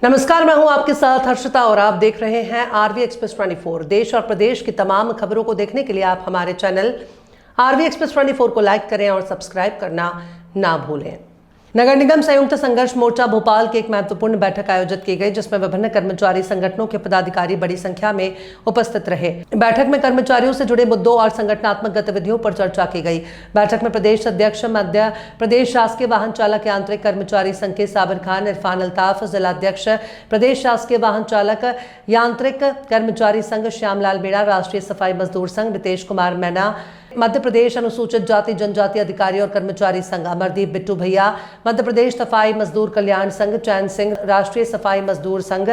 नमस्कार, मैं हूं आपके साथ हर्षिता और आप देख रहे हैं आरवी एक्सप्रेस 24। देश और प्रदेश की तमाम खबरों को देखने के लिए आप हमारे चैनल आरवी एक्सप्रेस 24 को लाइक करें और सब्सक्राइब करना ना भूलें। नगर निगम संयुक्त संघर्ष मोर्चा भोपाल की एक महत्वपूर्ण बैठक आयोजित की गई, जिसमें विभिन्न कर्मचारी संगठनों के पदाधिकारी बड़ी संख्या में उपस्थित रहे। बैठक में कर्मचारियों से जुड़े मुद्दों और संगठनात्मक गतिविधियों पर चर्चा की गई। बैठक में प्रदेश अध्यक्ष मध्य प्रदेश शासकीय वाहन चालक यांत्रिक कर्मचारी संघ के साबिर खान, इरफान अल्ताफ, जिलाध्यक्ष प्रदेश शासकीय वाहन चालक यांत्रिक कर्मचारी संघ श्यामलाल बेड़ा, राष्ट्रीय सफाई मजदूर संघ नितेश कुमार मैना, मध्य प्रदेश अनुसूचित जाति जनजाति अधिकारी और कर्मचारी संघ अमरदीप बिट्टू भैया, मध्य प्रदेश सफाई मजदूर कल्याण संघ चैन सिंह, राष्ट्रीय सफाई मजदूर संघ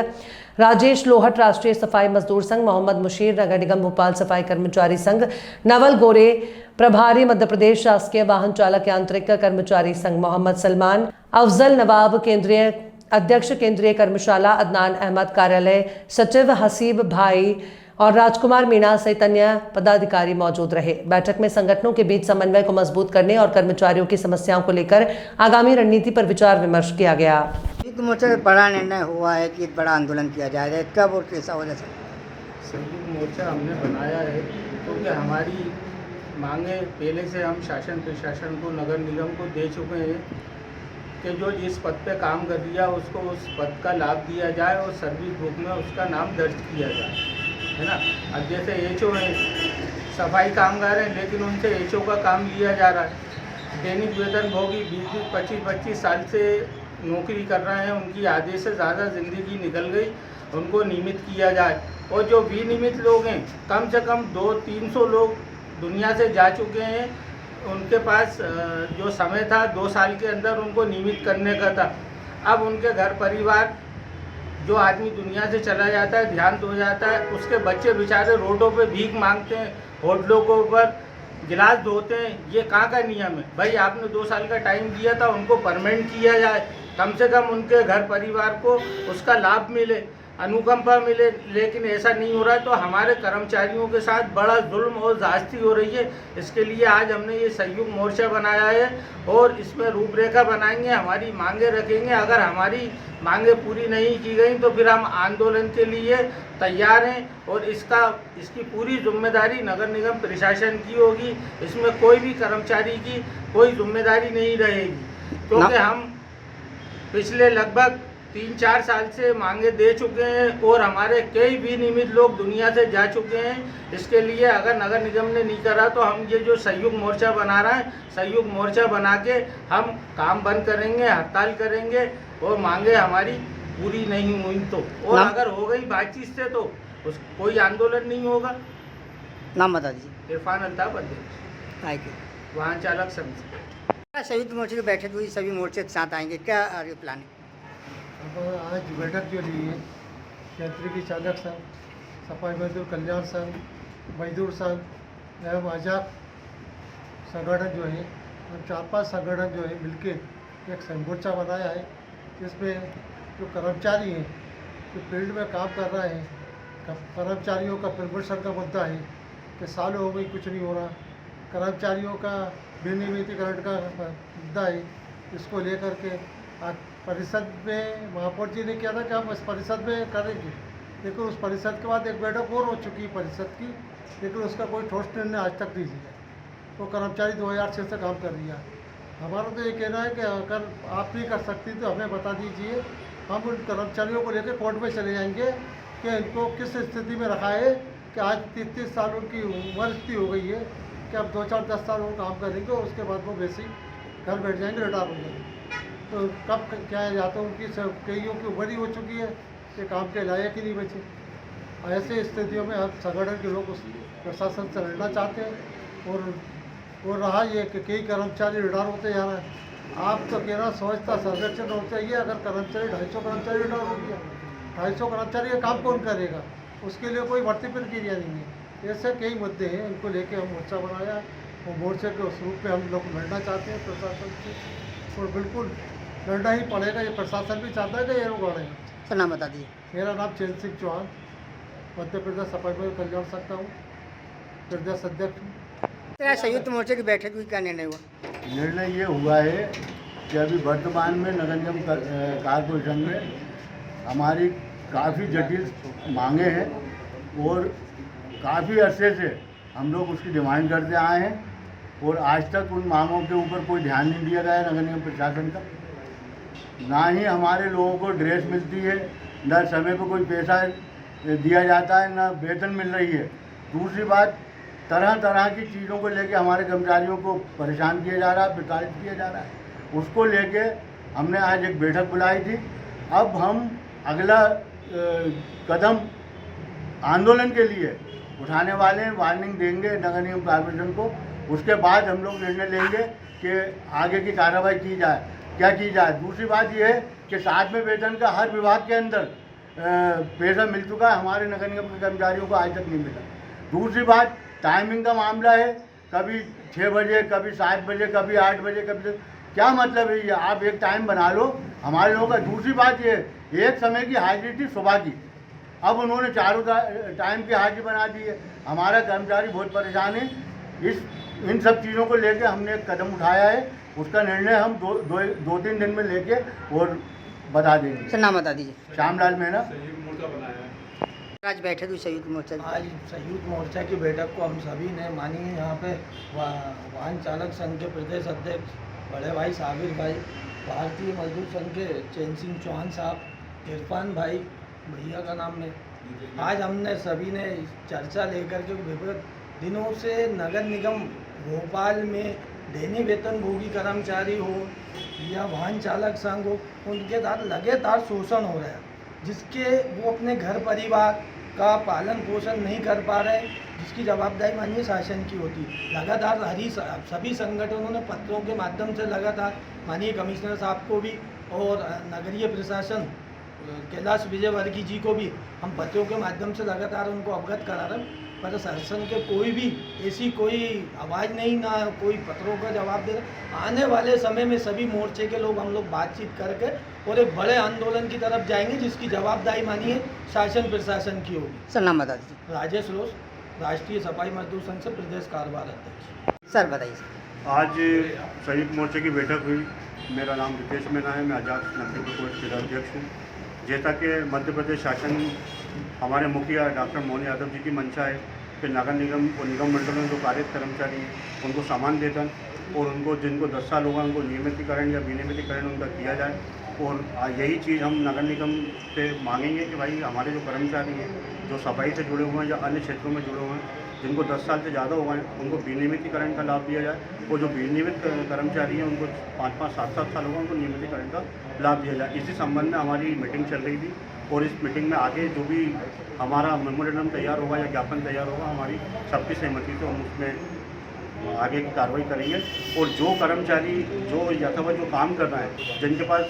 राजेश लोहट, राष्ट्रीय सफाई मजदूर संघ मोहम्मद मुशीर, नगर निगम भोपाल सफाई कर्मचारी संघ नवल गोरे, प्रभारी मध्य प्रदेश शासकीय वाहन चालक यांत्रिक कर्मचारी संघ मोहम्मद सलमान, अफजल नवाब, केंद्रीय अध्यक्ष केंद्रीय कर्मशाला अदनान अहमद, कार्यालय सचिव हसीब भाई और राजकुमार मीणा सहित अन्य पदाधिकारी मौजूद रहे। बैठक में संगठनों के बीच समन्वय को मजबूत करने और कर्मचारियों की समस्याओं को लेकर आगामी रणनीति पर विचार विमर्श किया गया। संयुक्त मोर्चा में बड़ा निर्णय हुआ है कि बड़ा आंदोलन किया जाएगा, कब और कैसा हो जाए? संयुक्त मोर्चा हमने बनाया है क्योंकि हमारी मांगे पहले से हम शासन प्रशासन को नगर निगम को दे चुके हैं कि जो जिस पद पे काम कर दिया उसको उस पद का लाभ दिया जाए और सर्विस बुक में उसका नाम दर्ज किया जाए, है ना। अब जैसे एचओ हैं, सफाई कामगार हैं, लेकिन उनसे एचओ का काम लिया जा रहा है। दैनिक वेतनभोगी 20-20, 25-25 साल से नौकरी कर रहे हैं, उनकी आधे से ज़्यादा ज़िंदगी निकल गई, उनको नियमित किया जाए। और जो विनियमित लोग हैं, कम से कम 200-300 लोग दुनिया से जा चुके हैं, उनके पास जो समय था 2 साल के अंदर उनको नियमित करने का था। अब उनके घर परिवार, जो आदमी दुनिया से चला जाता है, देहांत हो जाता है, उसके बच्चे बेचारे रोडों पे भीख मांगते हैं, होटलों के ऊपर गिलास धोते हैं। ये कहाँ का नियम है भाई? आपने 2 साल का टाइम दिया था, उनको परमानेंट किया जाए, कम से कम उनके घर परिवार को उसका लाभ मिले, अनुकंपा मिले, लेकिन ऐसा नहीं हो रहा है। तो हमारे कर्मचारियों के साथ बड़ा जुल्म और ज़्यादती हो रही है। इसके लिए आज हमने ये संयुक्त मोर्चा बनाया है और इसमें रूपरेखा बनाएंगे, हमारी मांगे रखेंगे। अगर हमारी मांगे पूरी नहीं की गई तो फिर हम आंदोलन के लिए तैयार हैं और इसकी पूरी जिम्मेदारी नगर निगम प्रशासन की होगी। इसमें कोई भी कर्मचारी की कोई जिम्मेदारी नहीं रहेगी, क्योंकि हम पिछले लगभग 3-4 साल से मांगे दे चुके हैं और हमारे कई भी नियमित लोग दुनिया से जा चुके हैं। इसके लिए अगर नगर निगम ने नहीं करा तो हम ये जो संयुक्त मोर्चा बना रहे हैं, संयुक्त मोर्चा बना के हम काम बंद करेंगे, हड़ताल करेंगे और मांगे हमारी पूरी नहीं हुई तो, और अगर हो गई बातचीत से तो कोई आंदोलन नहीं होगा। नाम बता दीजिए। इरफान अल्ताफ, अध्यक्ष वाहन चालक संघ। संयुक्त मोर्चे की बैठक हुई, सभी मोर्चे के साथ आएंगे, क्या आगे प्लान है? अब आज बैठक जो ली है, यांत्रिकी चालक संघ, सफाई मजदूर कल्याण संघ, मजदूर संघ एवं आजाद संगठन जो है, 4-5 संगठन जो है मिलके एक संघ मोर्चा बनाया है। इसमें जो कर्मचारी हैं, जो फील्ड में काम कर रहे हैं, कर्मचारियों का प्रमोशन का मुद्दा है कि सालों हो गई कुछ नहीं हो रहा। कर्मचारियों का विनियमितीकरण का मुद्दा है, इसको लेकर के आज परिषद में महापौर जी ने किया था कि हम उस परिषद में करेंगे, लेकिन उस परिषद के बाद एक बैठक और हो चुकी है परिषद की, लेकिन उसका कोई ठोस निर्णय आज तक नहीं लिया। तो कर्मचारी 2006 से काम कर रही है। हमारा तो ये कहना है कि अगर आप नहीं कर सकती तो हमें बता दीजिए, हम उन कर्मचारियों को लेकर कोर्ट में चले जाएंगे कि इनको किस स्थिति में रखा है कि आज 33 साल उनकी उम्र इतनी हो गई है कि अब 2-4-10 साल वो काम करेंगे और उसके बाद वो वैसे ही घर बैठ जाएंगे, रिटायर हो जाएंगे। तो कब क्या है, या तो उनकी कईयों की उम्र ही हो चुकी है कि काम के लायक ही नहीं बचे। ऐसे स्थितियों में अब संगठन के लोग उस प्रशासन से लड़ना चाहते हैं और रहा ये कि कई कर्मचारी रिटायर होते जा रहे हैं। आप तो कहना समझता संरक्षण होना चाहिए। अगर कर्मचारी 250 कर्मचारी रिटायर हो गया, 250 कर्मचारी का काम कौन करेगा? उसके लिए कोई भर्ती प्रक्रिया नहीं है। ऐसे कई मुद्दे हैं, इनको लेके हम मोर्चा बनाया और मोर्चे के उस रूप में हम लोग लड़ना चाहते हैं प्रशासन से, और बिल्कुल लड़ना ही पड़ेगा। ये प्रशासन भी चाहता है कि ये लोग लड़ेंगे। सर नाम बता दीजिए। मेरा नाम चैन सिंह चौहान, मध्य प्रदेश सफाई मजदूर कल्याण सकता हूँ, प्रदेश अध्यक्ष हूँ। संयुक्त मोर्चे की बैठक हुई, क्या निर्णय हुआ? निर्णय ये हुआ है कि अभी वर्तमान में नगर निगम कारपोरेशन में हमारी काफ़ी जटिल मांगे हैं और काफ़ी अरसे से हम लोग उसकी डिमांड करते आए हैं और आज तक उन मांगों के ऊपर कोई ध्यान नहीं दिया गया नगर निगम प्रशासन का। ना ही हमारे लोगों को ड्रेस मिलती है, न समय पर कोई पैसा दिया जाता है, ना वेतन मिल रही है। दूसरी बात, तरह तरह की चीज़ों को लेके हमारे कर्मचारियों को परेशान किया जा रहा है, प्रताड़ित किया जा रहा है। उसको लेके हमने आज एक बैठक बुलाई थी। अब हम अगला कदम आंदोलन के लिए उठाने वाले हैं, वार्निंग देंगे नगर निगम कॉर्पोरेशन को। उसके बाद हम लोग निर्णय लेंगे कि आगे की कार्रवाई की जाए, क्या की जाए। दूसरी बात यह है कि 7वें वेतन का हर विभाग के अंदर पैसा मिल चुका है, हमारे नगर निगम के कर्मचारियों को आज तक नहीं मिला। दूसरी बात, टाइमिंग का मामला है, कभी 6 बजे, कभी 7 बजे, कभी 8 बजे, कभी क्या मतलब है ये? आप एक टाइम बना लो हमारे लोगों का। दूसरी बात ये, एक समय की हाजिरी थी सुबह की, अब उन्होंने चारों टाइम की हाजिरी बना दी है। हमारा कर्मचारी बहुत परेशान है। इन सब चीज़ों को लेके हमने एक कदम उठाया है, उसका निर्णय हम 2-3 दिन में लेके और बता देंगे। सर नाम बता दीजिए। श्यामलाल मेहरा। आज बैठे थे संयुक्त मोर्चा की। आज संयुक्त मोर्चा की बैठक को हम सभी ने मानी है। यहाँ पे वाहन चालक संघ के प्रदेश अध्यक्ष बड़े भाई साबिर भाई, भारतीय मजदूर संघ के चैन सिंह चौहान साहब, इरफान भाई भैया का नाम है। आज हमने सभी ने चर्चा लेकर के विगत दिनों से नगर निगम भोपाल में दैनिक वेतनभोगी कर्मचारी हो या वाहन चालक संघ हो, उनके साथ लगातार शोषण हो रहा है, जिसके वो अपने घर परिवार का पालन पोषण नहीं कर पा रहे, जिसकी जवाबदारी माननीय शासन की होती। लगातार सभी संगठनों ने पत्रों के माध्यम से लगातार माननीय कमिश्नर साहब को भी और नगरीय प्रशासन कैलाश विजयवर्गीय जी को भी हम पत्रों के माध्यम से लगातार उनको अवगत करा रहे हैं, पर शासन के कोई भी ऐसी कोई आवाज़ नहीं, ना कोई पत्रों का जवाब दे रहे। आने वाले समय में सभी मोर्चे के लोग हम लोग बातचीत करके और एक बड़े आंदोलन की तरफ जाएंगे, जिसकी जवाबदारी मानिए शासन प्रशासन की होगी। सर नाम बता दीजिए। राजेश रोज, राष्ट्रीय सफाई मजदूर संघ से प्रदेश कार्यवाह अध्यक्ष। सर बताइए। आज संयुक्त मोर्चे की बैठक हुई। मेरा नाम रितेश मीना है, मैं आजाद नगरीय कोष के अध्यक्ष हूँ। जैसा कि मध्य प्रदेश शासन हमारे मुखिया डॉक्टर मोहन यादव जी की मंशा है कि नगर निगम और निगम मंडलों में जो कार्यरत कर्मचारी हैं उनको समान वेतन और उनको जिनको 10 साल होगा उनको नियमितीकरण या विनियमितीकरण उनका किया जाए। और यही चीज़ हम नगर निगम से मांगेंगे कि भाई हमारे जो कर्मचारी हैं जो सफाई से जुड़े हुए हैं या अन्य क्षेत्रों में जुड़े हुए हैं, जिनको 10 साल से ज़्यादा हो गए हैं, उनको विनियमितीकरण का लाभ दिया जाए। और जो विनियमित कर्मचारी हैं उनको 5-5, 7-7 साल होगा, उनको नियमितीकरण का लाभ दिया जाए। इसी संबंध में हमारी मीटिंग चल रही थी और इस मीटिंग में आगे जो भी हमारा मेमोरेंडम तैयार होगा या ज्ञापन तैयार होगा, हमारी सबकी सहमति से हम उसमें आगे की कार्रवाई करेंगे। और जो कर्मचारी जो यथावत जो काम कर रहे हैं, जिनके पास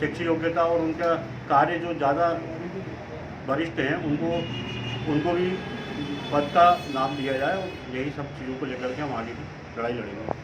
शैक्षिक योग्यता और उनका कार्य जो ज़्यादा वरिष्ठ हैं, उनको भी पद का नाम दिया जाए। और यही सब चीज़ों को लेकर के हम आगे की लड़ाई लड़ेंगे।